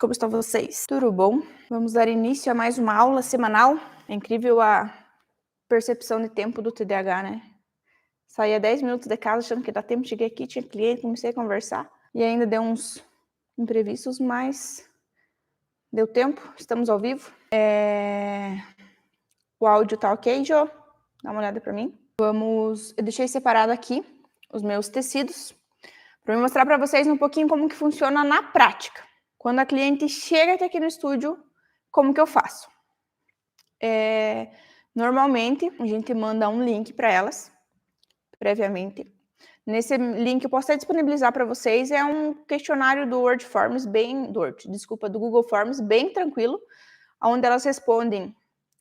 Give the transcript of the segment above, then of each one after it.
Como estão vocês? Tudo bom? Vamos dar início a mais uma aula semanal. É incrível a percepção de tempo do TDAH, né? Saí a 10 minutos de casa achando que dá tempo, cheguei aqui, tinha cliente, comecei a conversar e ainda deu uns imprevistos, mas deu tempo, estamos ao vivo. O áudio tá ok, Jô? Dá uma olhada pra mim. Eu deixei separado aqui os meus tecidos para mostrar para vocês um pouquinho como que funciona na prática. Quando a cliente chega até aqui no estúdio, como que eu faço? Normalmente, a gente manda um link para elas, previamente. Nesse link eu posso até disponibilizar para vocês, é um questionário do Word Forms, do Google Forms, bem tranquilo, onde elas respondem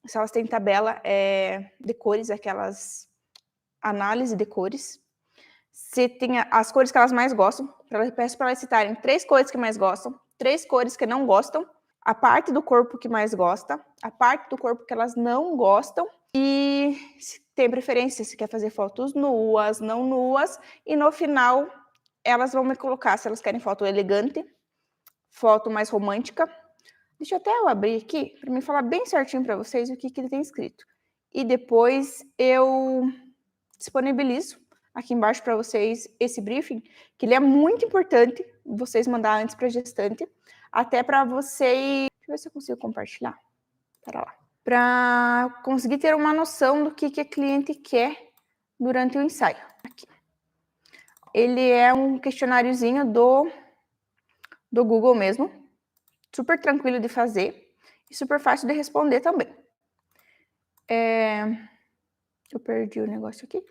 se elas têm tabela de cores, aquelas análise de cores, se tem as cores que elas mais gostam, eu peço para elas citarem 3 cores que mais gostam, 3 cores que não gostam, a parte do corpo que mais gosta, a parte do corpo que elas não gostam e se tem preferência, se quer fazer fotos nuas, não nuas, e no final elas vão me colocar se elas querem foto elegante, foto mais romântica. Deixa eu até abrir aqui para me falar bem certinho para vocês o que ele tem escrito. E depois eu disponibilizo aqui embaixo para vocês esse briefing, que ele é muito importante vocês mandar antes para a gestante, até para vocês... Deixa eu ver se eu consigo compartilhar. Pera lá. Para conseguir ter uma noção do que a cliente quer durante o ensaio. Aqui. Ele é um questionáriozinho do Google mesmo, super tranquilo de fazer e super fácil de responder também. Eu perdi o negócio aqui.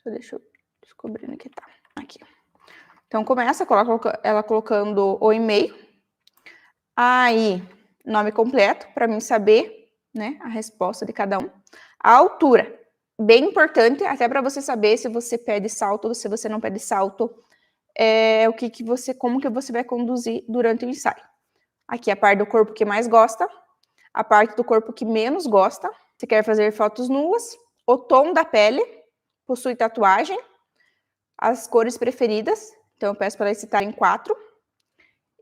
Deixa eu descobrir onde que tá. Aqui. Então, começa ela colocando o e-mail. Aí, nome completo, para mim saber, né, a resposta de cada um. A altura, bem importante, até para você saber se você pede salto ou se você não pede salto. Como que você vai conduzir durante o ensaio. Aqui, a parte do corpo que mais gosta, a parte do corpo que menos gosta. Se quer fazer fotos nuas, o tom da pele, possui tatuagem, as cores preferidas, então eu peço para elas citarem 4,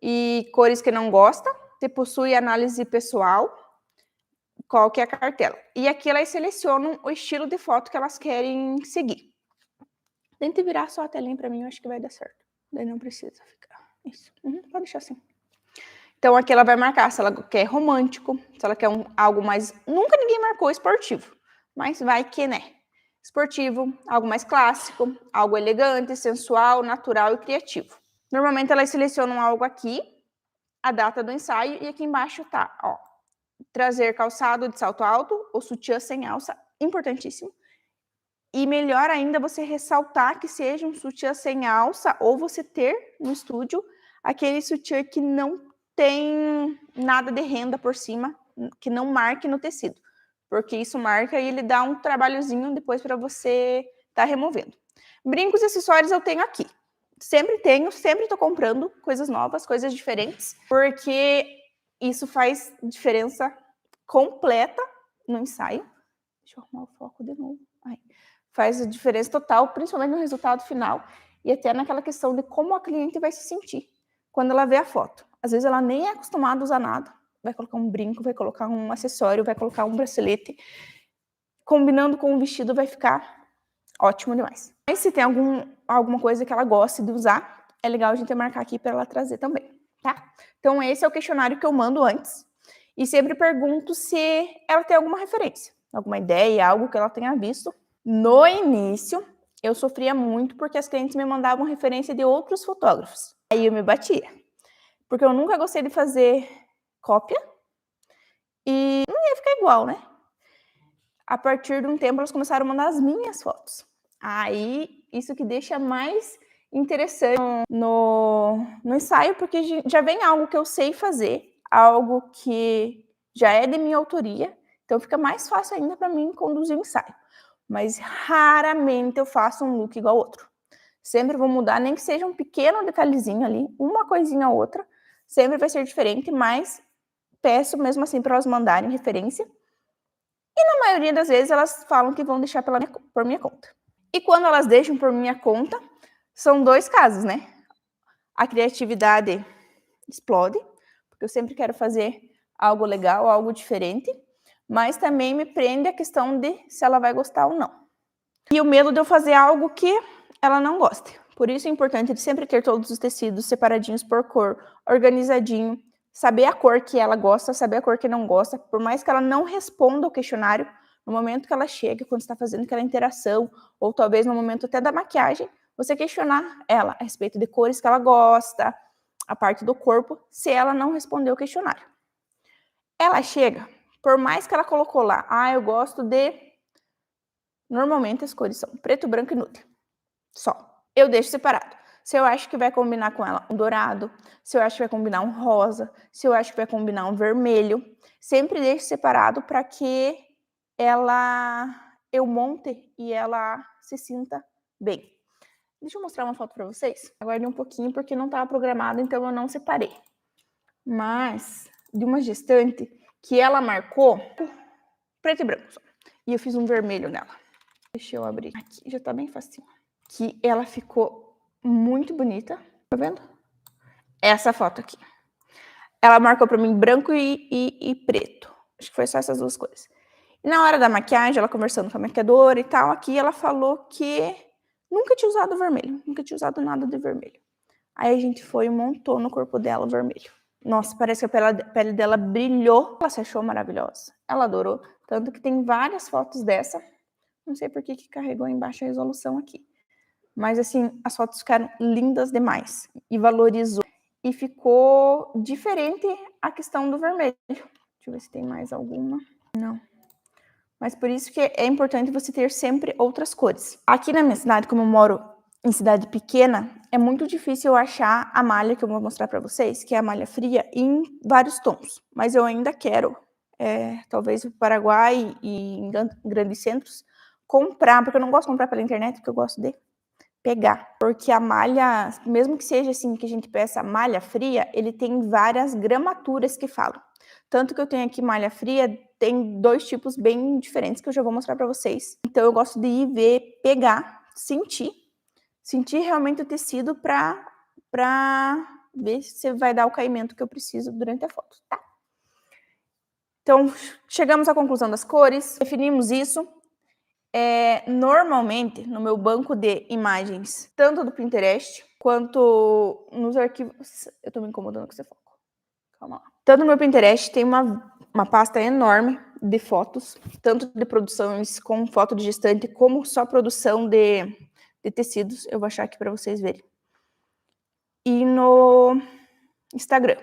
e cores que não gosta, se possui análise pessoal, qual que é a cartela. E aqui elas selecionam o estilo de foto que elas querem seguir. Tente virar só a telinha para mim, eu acho que vai dar certo. Daí não precisa ficar. Isso, pode deixar assim. Então aqui ela vai marcar se ela quer romântico, se ela quer algo mais... Nunca ninguém marcou esportivo, mas vai que, né? Esportivo, algo mais clássico, algo elegante, sensual, natural e criativo. Normalmente elas selecionam algo aqui, a data do ensaio, e aqui embaixo tá, ó, trazer calçado de salto alto ou sutiã sem alça, importantíssimo. E melhor ainda você ressaltar que seja um sutiã sem alça ou você ter no estúdio aquele sutiã que não tem nada de renda por cima, que não marque no tecido. Porque isso marca e ele dá um trabalhozinho depois para você estar removendo. Brincos e acessórios eu tenho aqui. Sempre tenho, sempre estou comprando coisas novas, coisas diferentes, porque isso faz diferença completa no ensaio. Deixa eu arrumar o foco de novo. Aí. Faz a diferença total, principalmente no resultado final e até naquela questão de como a cliente vai se sentir quando ela vê a foto. Às vezes ela nem é acostumada a usar nada, vai colocar um brinco, vai colocar um acessório, vai colocar um bracelete, combinando com o vestido vai ficar ótimo demais. Mas se tem alguma coisa que ela goste de usar, é legal a gente marcar aqui para ela trazer também, tá? Então esse é o questionário que eu mando antes e sempre pergunto se ela tem alguma referência, alguma ideia, algo que ela tenha visto. No início, eu sofria muito porque as clientes me mandavam referência de outros fotógrafos. Aí eu me batia, porque eu nunca gostei de fazer cópia e não ia ficar igual, né? A partir de um tempo, elas começaram a mandar as minhas fotos. Aí, isso que deixa mais interessante no ensaio, porque já vem algo que eu sei fazer, algo que já é de minha autoria, então fica mais fácil ainda para mim conduzir o ensaio. Mas raramente eu faço um look igual ao outro. Sempre vou mudar, nem que seja um pequeno detalhezinho ali, uma coisinha ou outra, sempre vai ser diferente, mas peço mesmo assim para elas mandarem referência. E na maioria das vezes elas falam que vão deixar por minha conta. E quando elas deixam por minha conta, são 2 casos, né? A criatividade explode, porque eu sempre quero fazer algo legal, algo diferente, mas também me prende a questão de se ela vai gostar ou não. E o medo de eu fazer algo que ela não goste. Por isso é importante de sempre ter todos os tecidos separadinhos por cor, organizadinho, saber a cor que ela gosta, saber a cor que não gosta, por mais que ela não responda o questionário, no momento que ela chega, quando está fazendo aquela interação, ou talvez no momento até da maquiagem, você questionar ela a respeito de cores que ela gosta, a parte do corpo, se ela não respondeu o questionário. Ela chega, por mais que ela colocou lá, eu gosto de... Normalmente as cores são preto, branco e nude. Só. Eu deixo separado. Se eu acho que vai combinar com ela um dourado, se eu acho que vai combinar um rosa, se eu acho que vai combinar um vermelho, sempre deixo separado para que eu monte e ela se sinta bem. Deixa eu mostrar uma foto para vocês. Aguarde um pouquinho porque não estava programado, então eu não separei. Mas de uma gestante que ela marcou preto e branco só. E eu fiz um vermelho nela. Deixa eu abrir aqui, já tá bem facinho. Que ela ficou muito bonita. Tá vendo? Essa foto aqui. Ela marcou pra mim branco e preto. Acho que foi só essas duas cores. E na hora da maquiagem, ela conversando com a maquiadora e tal, aqui ela falou que nunca tinha usado vermelho. Nunca tinha usado nada de vermelho. Aí a gente foi e montou no corpo dela o vermelho. Nossa, parece que a pele dela brilhou. Ela se achou maravilhosa. Ela adorou. Tanto que tem várias fotos dessa. Não sei por que carregou em baixa resolução aqui. Mas, assim, as fotos ficaram lindas demais. E valorizou. E ficou diferente a questão do vermelho. Deixa eu ver se tem mais alguma. Não. Mas por isso que é importante você ter sempre outras cores. Aqui na minha cidade, como eu moro em cidade pequena, é muito difícil eu achar a malha que eu vou mostrar pra vocês, que é a malha fria, em vários tons. Mas eu ainda quero, talvez no Paraguai e em grandes centros, comprar, porque eu não gosto de comprar pela internet, porque eu gosto de pegar. Porque a malha, mesmo que seja assim, que a gente peça malha fria, ele tem várias gramaturas que falam. Tanto que eu tenho aqui malha fria, tem 2 tipos bem diferentes que eu já vou mostrar pra vocês. Então eu gosto de ir ver, pegar, sentir realmente o tecido pra ver se vai dar o caimento que eu preciso durante a foto, tá? Então, chegamos à conclusão das cores, definimos isso. Normalmente, no meu banco de imagens, tanto do Pinterest, quanto nos arquivos... Eu tô me incomodando com esse foco. Calma lá. Tanto no meu Pinterest, tem uma pasta enorme de fotos, tanto de produções com foto de gestante, como só produção de tecidos. Eu vou achar aqui para vocês verem. E no Instagram.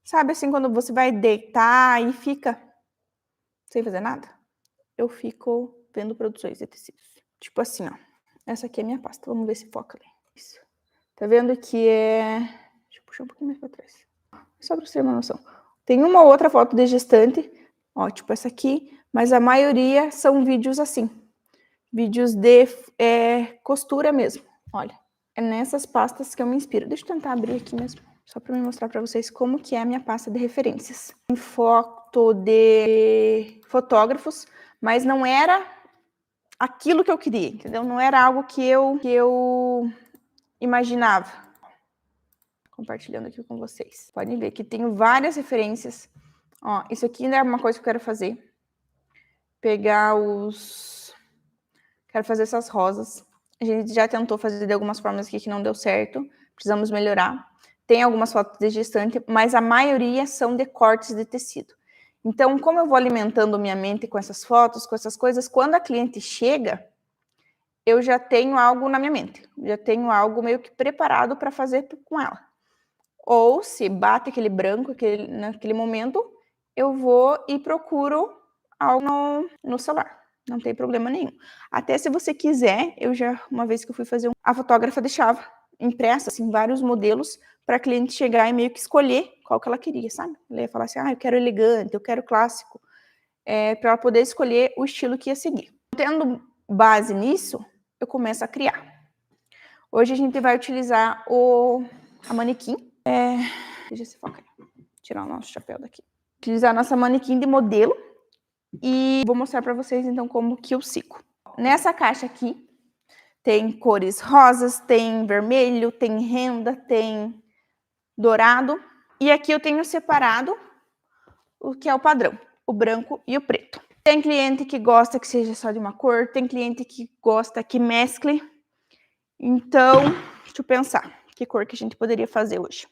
Sabe assim, quando você vai deitar e fica sem fazer nada? Eu fico vendo produções de tecidos. Tipo assim, ó. Essa aqui é a minha pasta. Vamos ver se foca ali. Isso. Tá vendo que é... Deixa eu puxar um pouquinho mais pra trás. Só pra você ter uma noção. Tem uma outra foto de gestante, ó, tipo essa aqui, mas a maioria são vídeos assim. Vídeos de costura mesmo. Olha, é nessas pastas que eu me inspiro. Deixa eu tentar abrir aqui mesmo, só para me mostrar para vocês como que é a minha pasta de referências. Tem foto de fotógrafos, mas não era aquilo que eu queria, entendeu? Não era algo que eu imaginava. Compartilhando aqui com vocês. Podem ver que tenho várias referências. Ó, isso aqui ainda é uma coisa que eu quero fazer. Pegar Quero fazer essas rosas. A gente já tentou fazer de algumas formas aqui que não deu certo. Precisamos melhorar. Tem algumas fotos de gestante, mas a maioria são de cortes de tecido. Então, como eu vou alimentando minha mente com essas fotos, com essas coisas, quando a cliente chega, eu já tenho algo na minha mente. Já tenho algo meio que preparado para fazer com ela. Ou se bate aquele branco naquele momento, eu vou e procuro algo no celular. Não tem problema nenhum. Até se você quiser, uma vez que eu fui fazer a fotógrafa deixava impressa, assim, vários modelos para a cliente chegar e meio que escolher qual que ela queria, sabe? Ela ia falar assim, eu quero elegante, eu quero clássico, para ela poder escolher o estilo que ia seguir. Tendo base nisso, eu começo a criar. Hoje a gente vai utilizar a manequim. Deixa esse foco aí. Tirar o nosso chapéu daqui. Utilizar a nossa manequim de modelo. E vou mostrar para vocês, então, como que eu sigo. Nessa caixa aqui, tem cores rosas, tem vermelho, tem renda, tem dourado. E aqui eu tenho separado o que é o padrão, o branco e o preto. Tem cliente que gosta que seja só de uma cor, tem cliente que gosta que mescle. Então, deixa eu pensar, que cor que a gente poderia fazer hoje?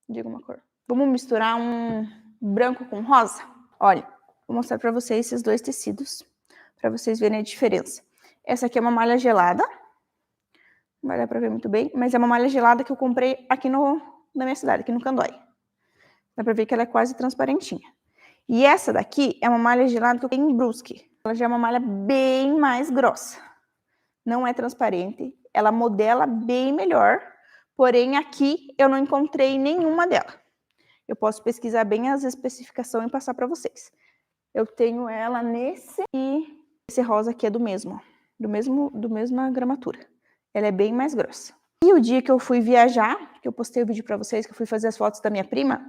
Diga uma cor. Vamos misturar um branco com rosa? Olha, vou mostrar para vocês esses dois tecidos, para vocês verem a diferença. Essa aqui é uma malha gelada, não vai dar para ver muito bem, mas é uma malha gelada que eu comprei aqui na minha cidade, aqui no Candói. Dá para ver que ela é quase transparentinha. E essa daqui é uma malha gelada que eu tenho em Brusque. Ela já é uma malha bem mais grossa. Não é transparente, ela modela bem melhor, porém aqui eu não encontrei nenhuma dela. Eu posso pesquisar bem as especificações e passar para vocês. Eu tenho ela nesse e esse rosa aqui é do mesma gramatura. Ela é bem mais grossa. E o dia que eu fui viajar, que eu postei o vídeo para vocês, que eu fui fazer as fotos da minha prima,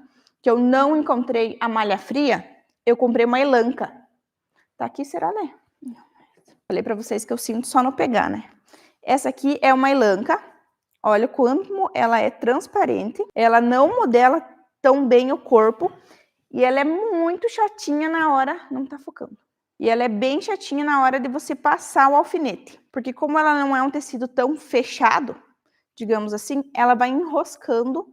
que eu não encontrei a malha fria, eu comprei uma elanca. Tá aqui, será, né? Falei para vocês que eu sinto só no pegar, né? Essa aqui é uma elanca. Olha como ela é transparente. Ela não modela tão bem o corpo. E ela é muito chatinha na hora... Não tá focando. E ela é bem chatinha na hora de você passar o alfinete. Porque como ela não é um tecido tão fechado, digamos assim, ela vai enroscando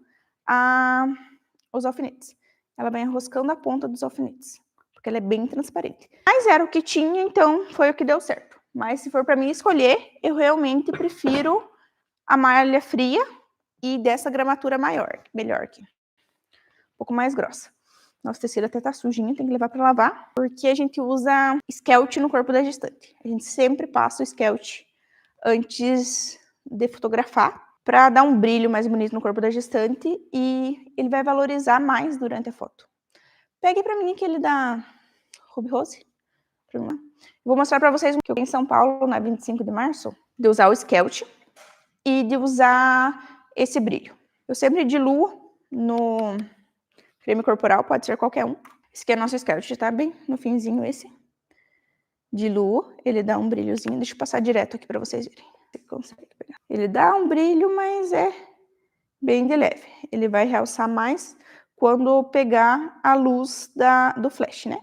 os alfinetes. Ela vai enroscando a ponta dos alfinetes. Porque ela é bem transparente. Mas era o que tinha, então foi o que deu certo. Mas se for para mim escolher, eu realmente prefiro a malha fria e dessa gramatura melhor aqui. Um pouco mais grossa. Nosso tecido até tá sujinho, tem que levar para lavar, porque a gente usa esquelte no corpo da gestante. A gente sempre passa o esquelte antes de fotografar, para dar um brilho mais bonito no corpo da gestante e ele vai valorizar mais durante a foto. Pegue para mim aquele da Ruby Rose. Vou mostrar para vocês que eu em São Paulo, na 25 de março, de usar o esquelte e de usar esse brilho. Eu sempre diluo no creme corporal, pode ser qualquer um. Esse aqui é nosso esquelte, tá bem no finzinho esse. Diluo, ele dá um brilhozinho. Deixa eu passar direto aqui para vocês verem. Você consegue pegar. Ele dá um brilho, mas é bem de leve. Ele vai realçar mais quando pegar a luz do flash, né?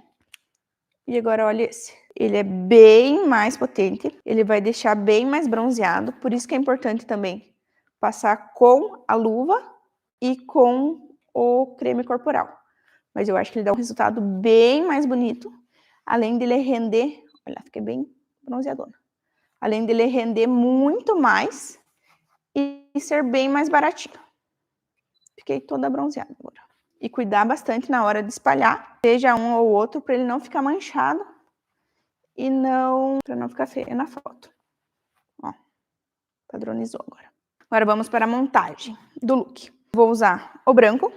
E agora olha esse. Ele é bem mais potente, ele vai deixar bem mais bronzeado, por isso que é importante também passar com a luva e com o creme corporal. Mas eu acho que ele dá um resultado bem mais bonito, além dele render, olha, fiquei bem bronzeadona. Além dele render muito mais e ser bem mais baratinho. Fiquei toda bronzeada agora. E cuidar bastante na hora de espalhar, seja um ou outro, para ele não ficar manchado. E não, para não ficar feia na foto. Ó, padronizou agora. Agora vamos para a montagem do look. Vou usar o branco,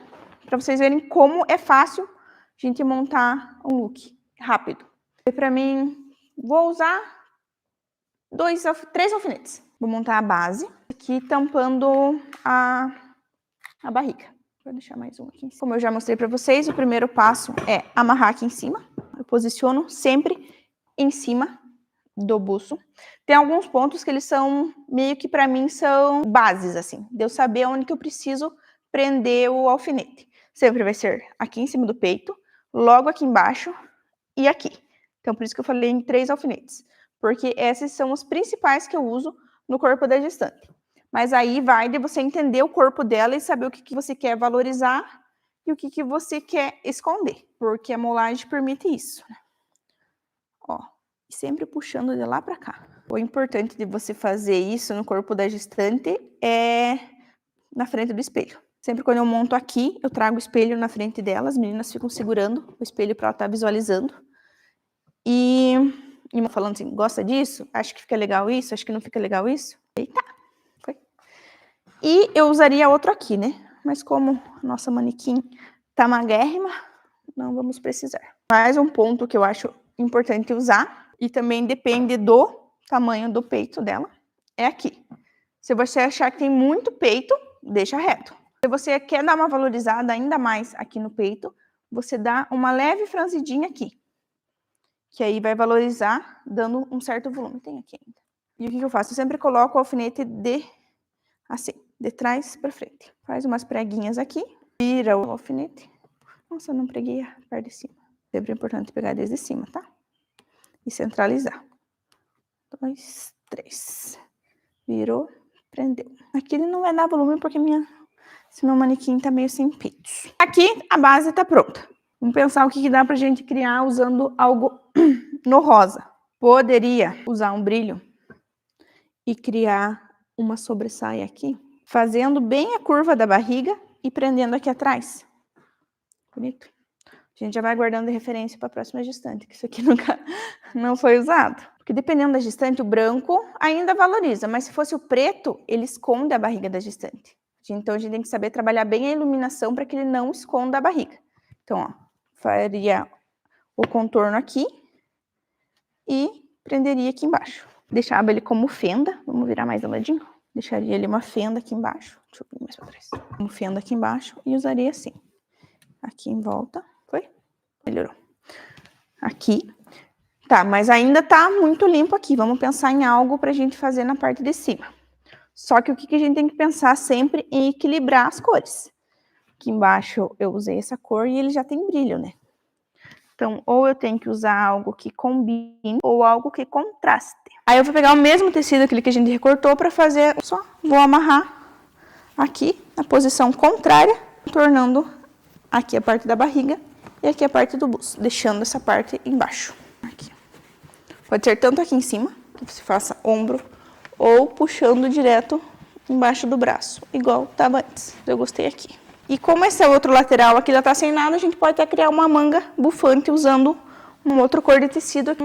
para vocês verem como é fácil a gente montar um look rápido. E para mim, vou usar 3 alfinetes. Vou montar a base, aqui tampando a barriga. Vou deixar mais um aqui em cima. Como eu já mostrei para vocês, o primeiro passo é amarrar aqui em cima. Eu posiciono sempre em cima do buço. Tem alguns pontos que eles são, meio que para mim, são bases, assim. De eu saber onde que eu preciso prender o alfinete. Sempre vai ser aqui em cima do peito, logo aqui embaixo e aqui. Então, por isso que eu falei em 3 alfinetes. Porque esses são os principais que eu uso no corpo da gestante. Mas aí vai de você entender o corpo dela e saber o que você quer valorizar e o que você quer esconder. Porque a molagem permite isso, né? Ó, sempre puxando de lá para cá. O importante de você fazer isso no corpo da gestante é na frente do espelho. Sempre quando eu monto aqui, eu trago o espelho na frente dela, as meninas ficam segurando o espelho para ela estar visualizando. E falando assim, gosta disso? Acho que fica legal isso? Acho que não fica legal isso? Eita, foi. E eu usaria outro aqui, né? Mas como a nossa manequim tá maguérrima, não vamos precisar. Mais um ponto que eu acho importante usar, e também depende do tamanho do peito dela, é aqui. Se você achar que tem muito peito, deixa reto. Se você quer dar uma valorizada ainda mais aqui no peito, você dá uma leve franzidinha aqui. Que aí vai valorizar, dando um certo volume. Tem aqui ainda. E o que eu faço? Eu sempre coloco o alfinete assim, de trás para frente. Faz umas preguinhas aqui Vira o alfinete. Nossa, eu não preguei a parte de cima. Sempre é importante pegar desde cima, tá? E centralizar. 2, 3. Virou, prendeu. Aqui ele não vai dar volume porque esse meu manequim tá meio sem peitos. Aqui a base tá pronta. Vamos pensar o que dá pra gente criar usando algo no rosa. Poderia usar um brilho e criar uma sobressaia aqui, fazendo bem a curva da barriga e prendendo aqui atrás. Bonito. A gente já vai guardando de referência para a próxima gestante, que isso aqui nunca não foi usado. Porque dependendo da gestante, o branco ainda valoriza, mas se fosse o preto, ele esconde a barriga da gestante. Então a gente tem que saber trabalhar bem a iluminação para que ele não esconda a barriga. Então, ó, faria o contorno aqui e prenderia aqui embaixo. Deixava ele como fenda, vamos virar mais do ladinho. Deixaria ele uma fenda aqui embaixo, deixa eu vir mais para trás. Uma fenda aqui embaixo e usaria assim. Aqui em volta, foi? Melhorou. Aqui. Tá, mas ainda tá muito limpo aqui. Vamos pensar em algo pra gente fazer na parte de cima. Só que o que a gente tem que pensar sempre em equilibrar as cores. Aqui embaixo eu usei essa cor e ele já tem brilho, né? Então, ou eu tenho que usar algo que combine ou algo que contraste. Aí eu vou pegar o mesmo tecido, aquele que a gente recortou, pra fazer só. Vou amarrar aqui na posição contrária, tornando aqui a parte da barriga e aqui a parte do busto, deixando essa parte embaixo. Aqui. Pode ser tanto aqui em cima, que você faça ombro, ou puxando direto embaixo do braço, igual estava antes. Eu gostei aqui. E como esse é outro lateral aqui já tá sem nada, a gente pode até criar uma manga bufante usando um outro cor de tecido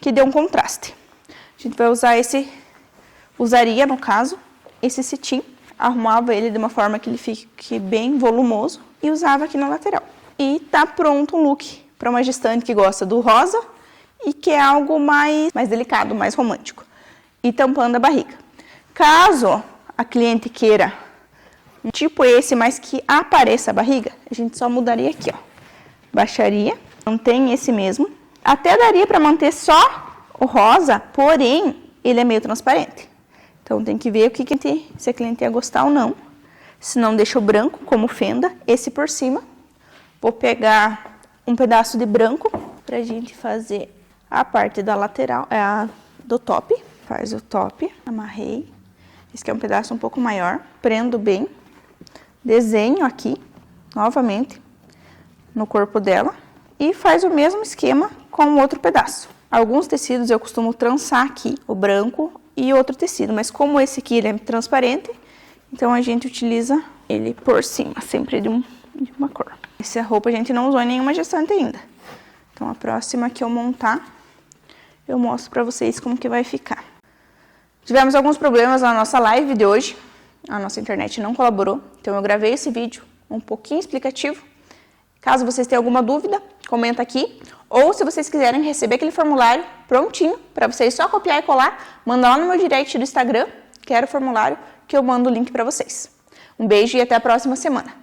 que dê um contraste. A gente vai usar usaria no caso, esse cetim. Arrumava ele de uma forma que ele fique bem volumoso e usava aqui na lateral. E tá pronto um look para uma gestante que gosta do rosa e que é algo mais delicado, mais romântico. E tampando a barriga. Caso a cliente queira um tipo esse, mas que apareça a barriga, a gente só mudaria aqui, ó. Baixaria, mantém esse mesmo. Até daria para manter só o rosa, porém ele é meio transparente. Então, tem que ver se a cliente ia gostar ou não. Se não, deixa o branco como fenda, esse por cima. Vou pegar um pedaço de branco pra gente fazer a parte da lateral, do top. Faz o top, amarrei. Esse aqui é um pedaço um pouco maior. Prendo bem. Desenho aqui, novamente, no corpo dela. E faz o mesmo esquema com o outro pedaço. Alguns tecidos eu costumo trançar aqui, o branco e outro tecido, mas como esse aqui ele é transparente, então a gente utiliza ele por cima, sempre de uma cor. Essa roupa a gente não usou em nenhuma gestante ainda. Então a próxima que eu montar, eu mostro pra vocês como que vai ficar. Tivemos alguns problemas na nossa live de hoje, a nossa internet não colaborou, então eu gravei esse vídeo um pouquinho explicativo. Caso vocês tenham alguma dúvida, comenta aqui. Ou se vocês quiserem receber aquele formulário prontinho, para vocês só copiar e colar, manda lá no meu direct do Instagram, quero o formulário, que eu mando o link para vocês. Um beijo e até a próxima semana.